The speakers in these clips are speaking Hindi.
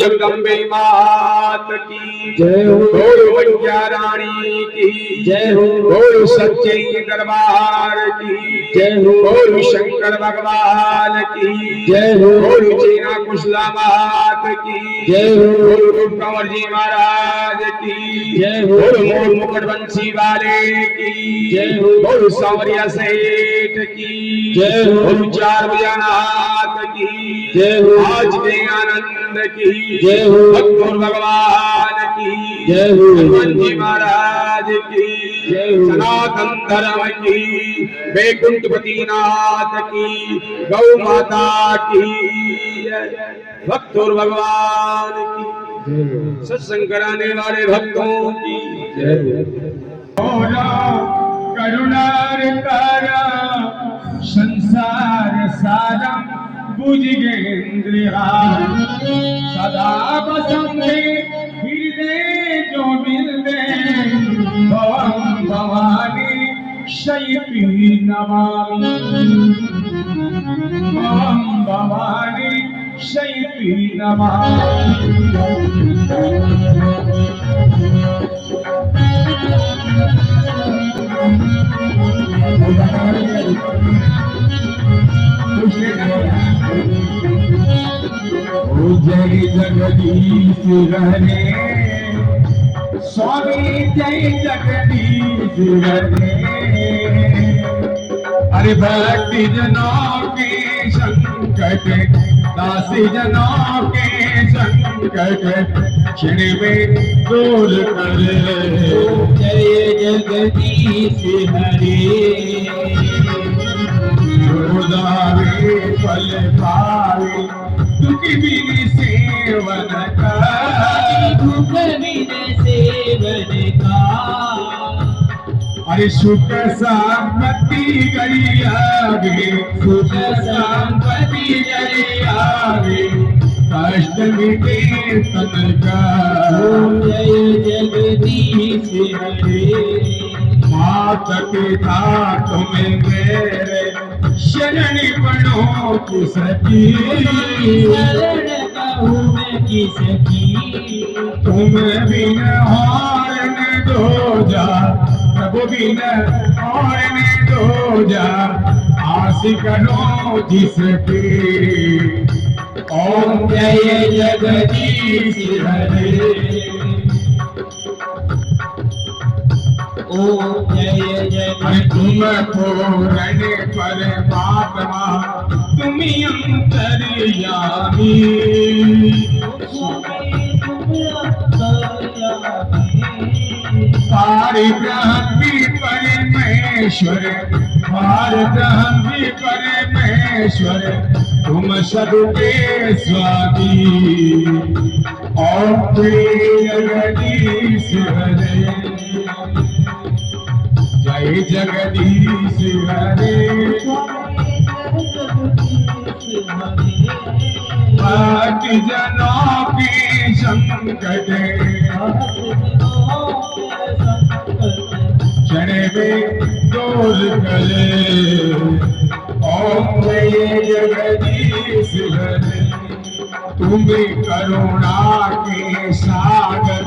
जगदम्बे मात की जय हो। बोलो मैया रानी की जय हो। बोलो सच्चे दरबार की जय हो। बोलो शंकर भगवान की जय हो। बोलो चीना कुशला मात की जय हो। बोलो कंवर जी महाराज की जय हो। बोलो मोर मुकुट बंसी वाले की जय हो। बोलो सांवरिया सेठ की जय हो। बोलो चार भुजनाथ की जय हो। आज दे आनंद की जय हो। भक्तों भगवान की जय हो। हनुमान जी महाराज की जय हो। सनातन धर्म की वैकुंठपति नाथ की गौ माता की भक्तों भगवान की सत्संग कराने वाले भक्तों की करुणार तारा संसार सारा बुझ गेंद्रिया सदा बसंते हृदय जो मिलते भवम भवानी शयी नमामि भवम भवानी शयी नमामि जय जगदीश हरे स्वामी जय जगदीश हरे अरे भक्ति जनों के संकट दासी जनों के संकट क्षण में दूर करे जय जगदीश हरे उदारे फल पावे दुख बिन सेवन का दुख बिन सेवन का अरे सुख संपत्ति गई आगे सुख संपत्ति गई आगे कष्ट मिटे तन का जय जगदीश हरे मात पिता तुम्हें मेरे शरण बनो किसकी शरण कहूँ मैं किसकी तुम बिन और न दो जा प्रभु बिन और न दो जा आस करो जिसकी ओम जय जगदीश हरे ओम जय जय तुम पूर्ण परमात्मा तुम अंतर्यामी पारिब्रह्म भी परमेश्वर पारिब्रह्म भी परमेश्वर तुम सबके स्वामी ओम जय जगदीश हरे जय जगदीश हरे भक्त जनों की संकट क्षण में दूर करे ओम जय जगदीश हरे तुम करुणा के सागर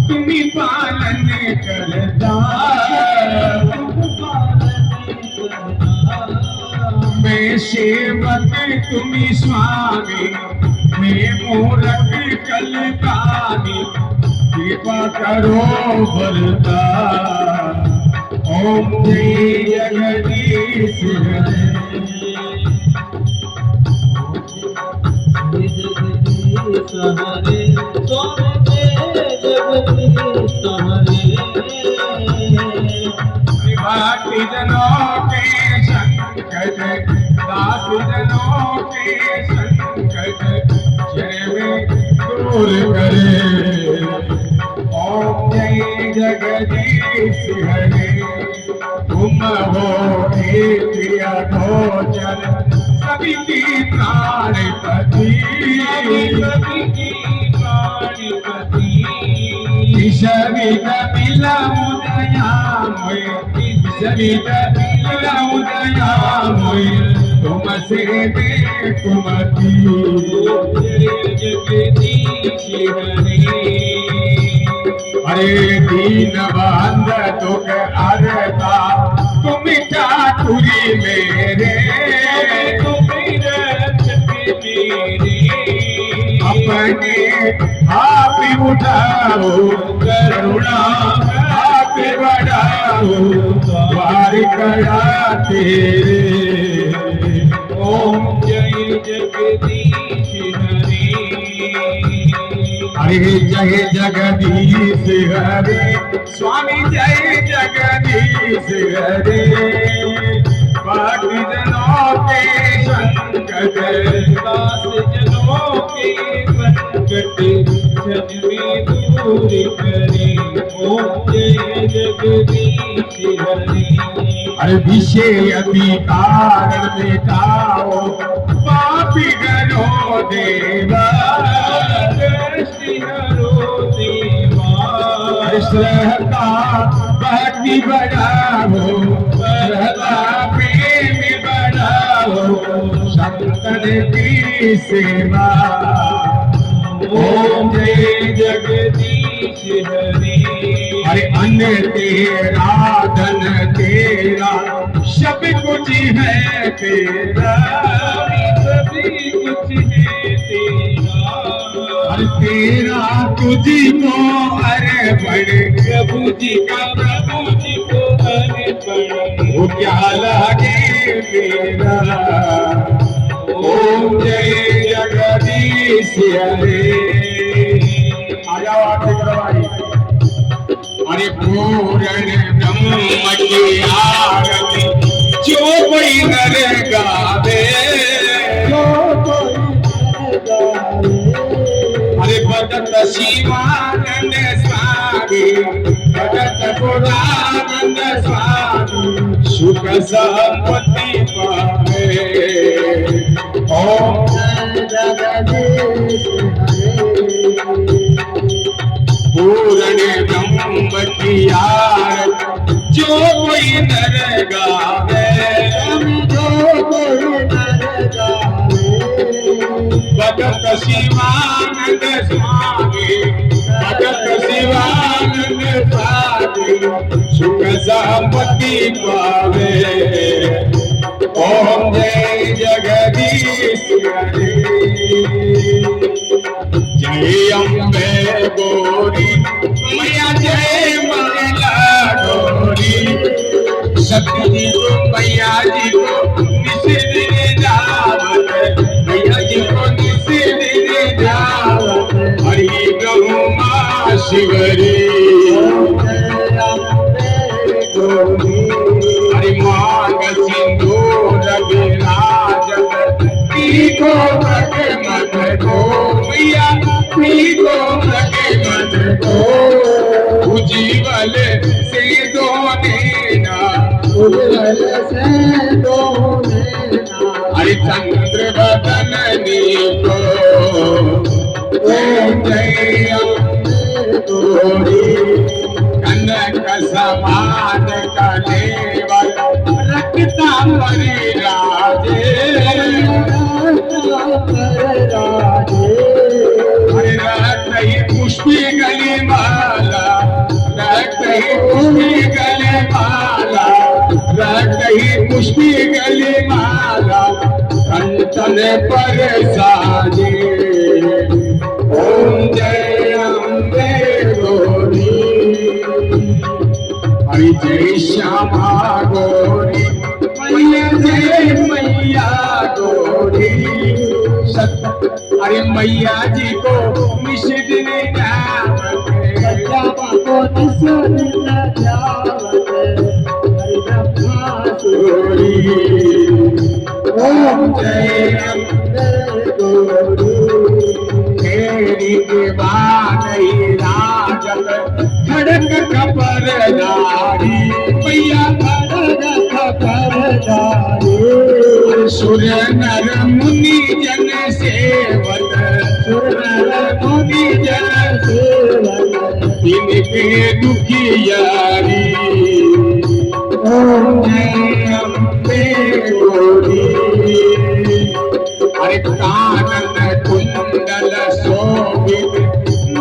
तुम पालन करता मैं सेवक तुम स्वामी मैं मूरख कलकानी कृपा करो वरदा ओम जय जगदीश हरे स्वामी जगदीश हरे भक्ति जनों के संकट दास जनों के संकट क्षण में दूर करे ओम जय जगदीश हरे तुम हो एक अगोचर सभी की प्राणपति सभी की प्राणपति सभी मिला उदया मोय सभी मिला उदया मोय तुमसे मैं कुमती। जय जगदीश हरे। अरे दीन बंद दुख हरता तुम ठाकुरी मेरे। तुम रक्षक मेरे। अपने आप उठाओ करुणा आप बढ़ाओ द्वार करा तेरे। ओम जय जगदीश हरे। हरे जय जगदीश हरे स्वामी जय जगदीश हरे। बाकी जनों के संकट दास जनों के संकट क्षण में दूर करे। ओम जय जगदीश हरे। हर विषय अधिकार मिटाओ पापी गणों देवा। दृष्टि हरो देवा। श्रद्धा भक्ति बढ़ाओ श्रद्धा प्रेम बढ़ाओ संतन की सेवा। ओम जय जगदीश हरे। अरे अन्न तेरा धन तेरा सब कुछ है तेरा। सभी कुछ है तेरा। अरे तेरा तुझी को अरे बड़े प्रभु जी का प्रभु जी को अर्पण। वो क्या लगे मेरा। ओम जय जगदीश हरे। आ जाओ आरती करो भाई। अरे पूर्ण ब्रह्म की आरती जो कोई नर गावे। अरे भगत शिवानंद स्वामी भगत पुरानंद स्वामी सुख संपत्ति पावे। ओम पूर्ण ब्रह्म की आरती जो कोई नर गावे। भगत शिवानंद स्वामी भगत शिवानंद स्वामी सुख संपत्ति पावे। ओम जय जगदीश हरे। जय अम्बे गौरी मैया जय मंगला गौरी। सत्य जी को मैया जी को निषेध जावत मैया जी को निषेध जावत। हरि ब्रह्मा शिवरी हरि मांग सिंदूर विराजत को लगे मन को मैया को लगे मन को। उज्ज्वल से दोनेना हरि चंद्र बदन को। ओम जय गौरी कनक समान कलेवर रखता परिराजे। रखी पुष्पी गली माला रखी पुष्पी गली माला रखी पुष्पी गली माला कंचन पर साजे। ओम जय अम्बे गौरी हरि जय श्यामा गौरी मैया जय मैया गौरी। अरे मैया जी को निषेध ओम जय तेरी देवानी राजत खड़क खबर नारी मैया खड़क खबर नारी। सुर नर मुनि जन सेवक सुर नर मुनि जन सेवक इनके दुखियारी। ओम जय अम्बे गौरी अरे कानन कुंडल शोभित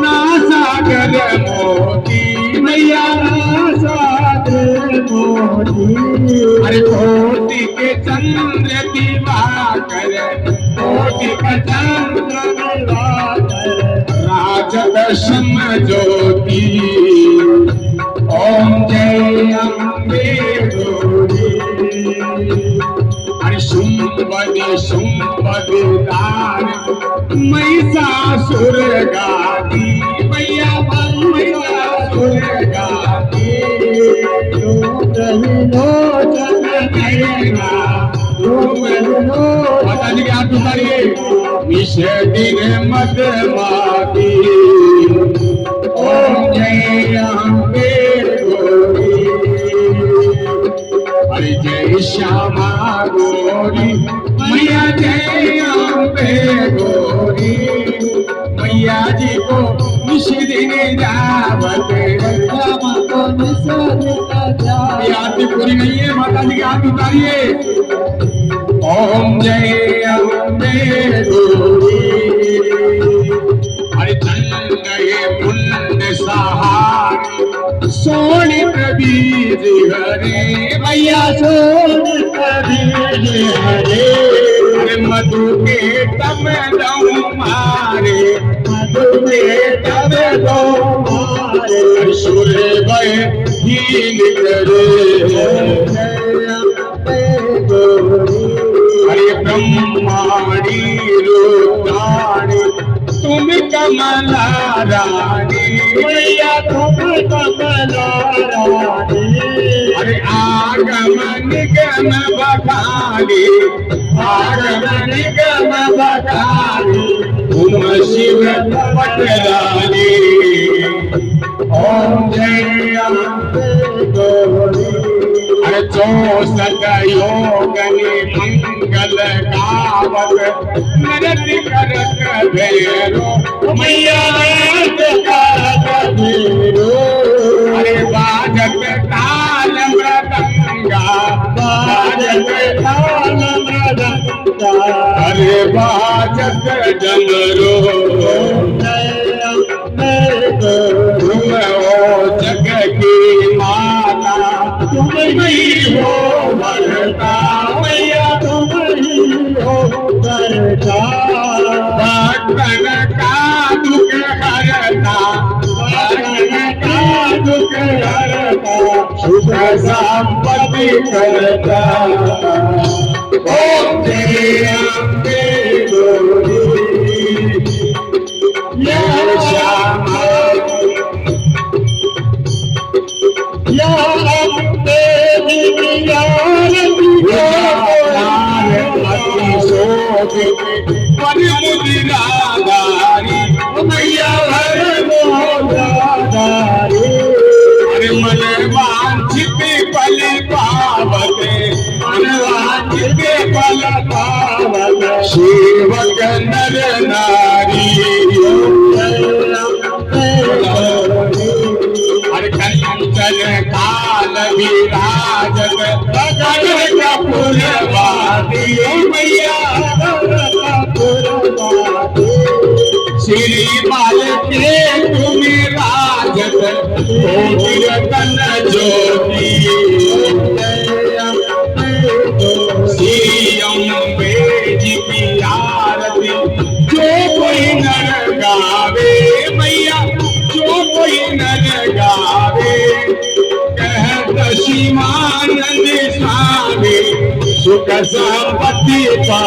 नासागर मोती मैया नासागर मोती अरे कोटि के चंद्र दिवाकर कोटि के चंद्र दिवाकर राजदर्शन ज्योति ओम जय अम्बे गौरी अरे शुंभदि शुंभदार महिषासुर गाती मैया महिषासुर गाती माता जी के हाथ उठाइए निश दिन मदमाती ओम जय अम्बे गौरी अरे जय श्यामा गौरी मैया जय अम्बे गौरी मैया जी को निश दिन जावत ये आरती पूरी नहीं है माता जी के हाथ उतारिए ओम जय अम्बे गौरी अरे चंद गए मुंड सहारे सोनित बीज हरे मैया सोनित बीज हरे अरे मधु के तब दऊ मारे मधु के तब दऊ मारे सुर भय हीन करे हरे ब्रह्माणी रुद्राणी तुम कमला रानी मैया तुम कमला रानी अरे आगम निगम बखानी आगम निगम बखानी तुम शिव पटरानी ओम जय अम्बे गौरी अरे 64 योगनी मंगल गावत नृत्य करत भैरो मैया करत भैरो अरे बाजत ताल मृदंगा बाजत ताल मृदंगा अरे बाजत डमरू तुम हो जग की माता तुम ही हो बरता मैया तुम ही हो बरता भक्तन का दुख हरता भक्तन का दुख हरता सुख संपत्ति करता ओम जय अम्बे गौरी या श्यामा या अम्बे मैया अरे मन वांछित फल पावते मन वांछित फल पावते सेवक नर नारी अरे कंचन काल विराजत फूलवादी मैया श्री बाल के तुम राजत रतन ज्योति श्री अम्बे जी की आरती जो कोई नर गावे मैया जो कोई नर गावे कहत शिवानंद स्वामी सुख संपत्ति पा